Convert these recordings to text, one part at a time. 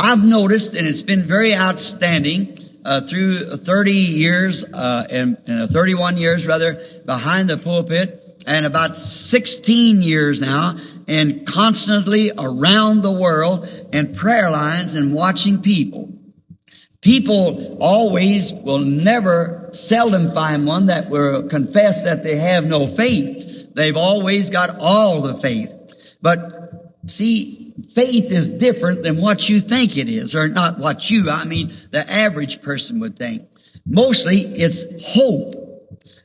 I've noticed, and it's been very outstanding, through 30 years, and 31 years rather, behind the pulpit, and about 16 years now, and constantly around the world, and prayer lines, and watching people. People always will never, seldom find one that will confess that they have no faith. They've always got all the faith. But, see, faith is different than what you think it is, or not what you, I mean the average person would think. Mostly it's hope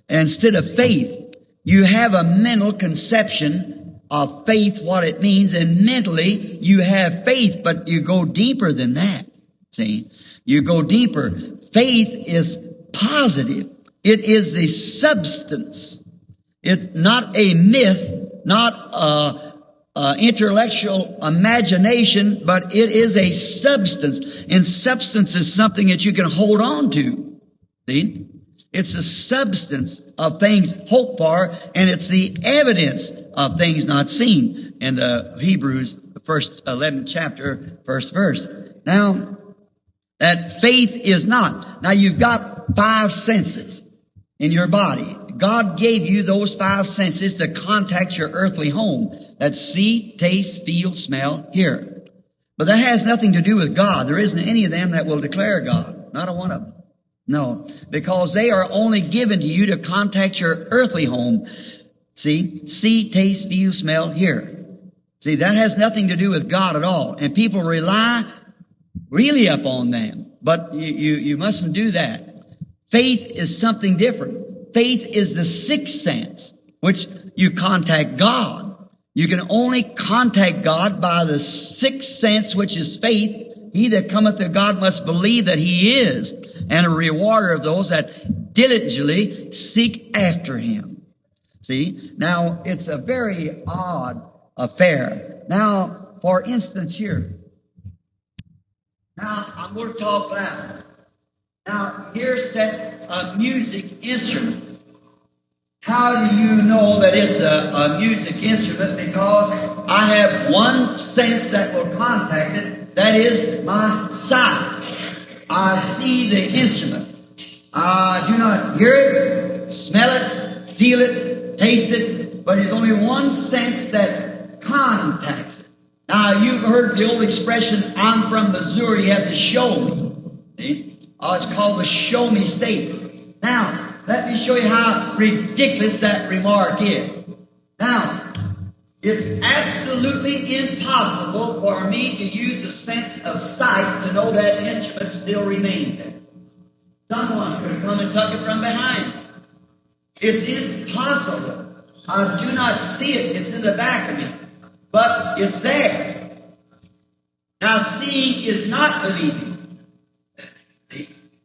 instead of faith. You have a mental conception of faith, what it means, and mentally you have faith, but you go deeper than that. See? You go deeper. Faith is positive. It is the substance. It's not a myth, not intellectual imagination, but it is a substance. And substance is something that you can hold on to. See? It's the substance of things hoped for, and it's the evidence of things not seen. In the Hebrews, the first 11th chapter, first verse. Now, that faith is not. Now you've got 5 senses in your body. God gave you those 5 senses to contact your earthly home. That's see, taste, feel, smell, hear. But that has nothing to do with God. There isn't any of them that will declare God. Not a one of them. No. Because they are only given to you to contact your earthly home. See, taste, feel, smell, hear. See, that has nothing to do with God at all. And people rely really upon them. But you mustn't do that. Faith is something different. Faith is the 6th sense, which you contact God. You can only contact God by the 6th sense, which is faith. He that cometh to God must believe that He is, and a rewarder of those that diligently seek after Him. See? Now, it's a very odd affair. Now, for instance here. Now, I'm going to talk loud. Now, here sits a music instrument. How do you know that it's a music instrument? Because I have one sense that will contact it. That is my sight. I see the instrument. I do not hear it, smell it, feel it, taste it, but it's only one sense that contacts it. Now, you've heard the old expression, I'm from Missouri, you have to show me. See? Oh, it's called the show me state. Now, let me show you how ridiculous that remark is. Now, it's absolutely impossible for me to use a sense of sight to know that instrument still remains there. Someone could come and tuck it from behind. It's impossible. I do not see it. It's in the back of me. But it's there. Now, seeing is not believing.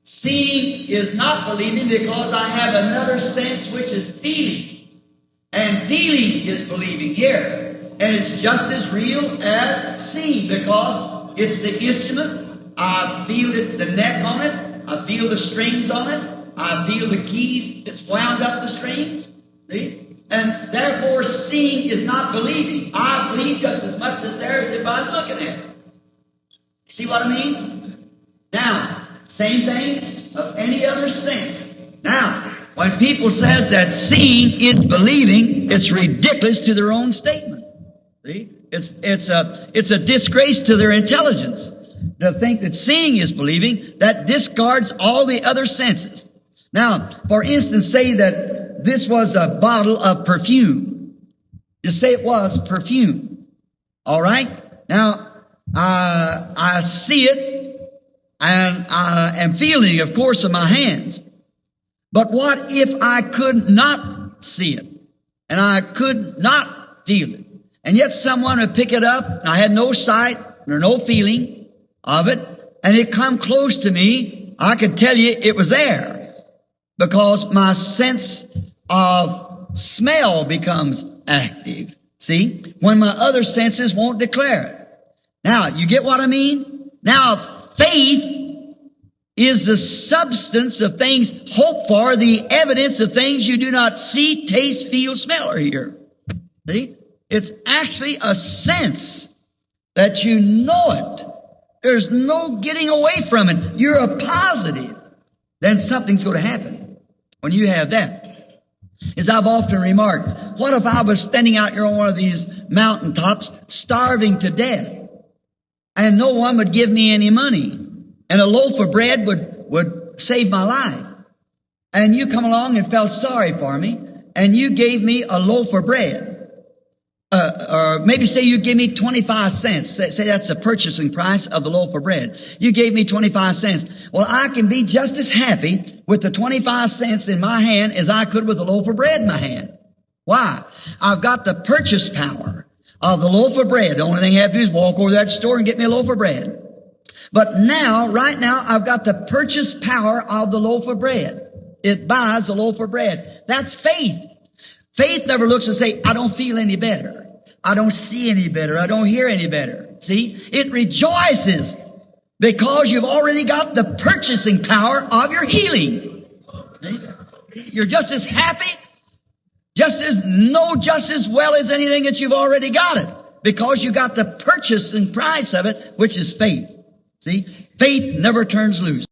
Seeing is not believing because I have another sense which is feeling. And feeling is believing here. And it's just as real as seeing because it's the instrument. I feel it, the neck on it. I feel the strings on it. I feel the keys. It's wound up the strings. See? And therefore, seeing is not believing. I believe just as much as there as if I was looking at it. See what I mean? Now, same thing of any other sense. Now, when people says that seeing is believing, it's ridiculous to their own statement. See? It's a disgrace to their intelligence to think that seeing is believing. That discards all the other senses. Now, for instance, say that this was a bottle of perfume. Just say it was perfume. All right? Now, I see it, and I am feeling it, of course, in my hands. But what if I could not see it, and I could not feel it, and yet someone would pick it up, and I had no sight or no feeling of it, and it come close to me, I could tell you it was there. Because my sense of smell becomes active. See? When my other senses won't declare it. Now, you get what I mean? Now, faith is the substance of things hoped for, the evidence of things you do not see, taste, feel, smell, or hear. See? It's actually a sense that you know it. There's no getting away from it. You're a positive. Then something's going to happen when you have that. As I've often remarked, what if I was standing out here on one of these mountaintops, starving to death, and no one would give me any money, and a loaf of bread would save my life, and you come along and felt sorry for me, and you gave me a loaf of bread, or maybe say you give me 25 cents. Say that's the purchasing price of the loaf of bread. You gave me 25 cents. Well, I can be just as happy with the 25 cents in my hand as I could with the loaf of bread in my hand. Why? I've got the purchase power of the loaf of bread. The only thing I have to do is walk over to that store and get me a loaf of bread. But now, right now, I've got the purchase power of the loaf of bread. It buys the loaf of bread. That's faith. Faith never looks and say, I don't feel any better. I don't see any better. I don't hear any better. See? It rejoices because you've already got the purchasing power of your healing. See? You're just as happy, just as well as anything that you've already got it, because you got the purchasing price of it, which is faith. See? Faith never turns loose.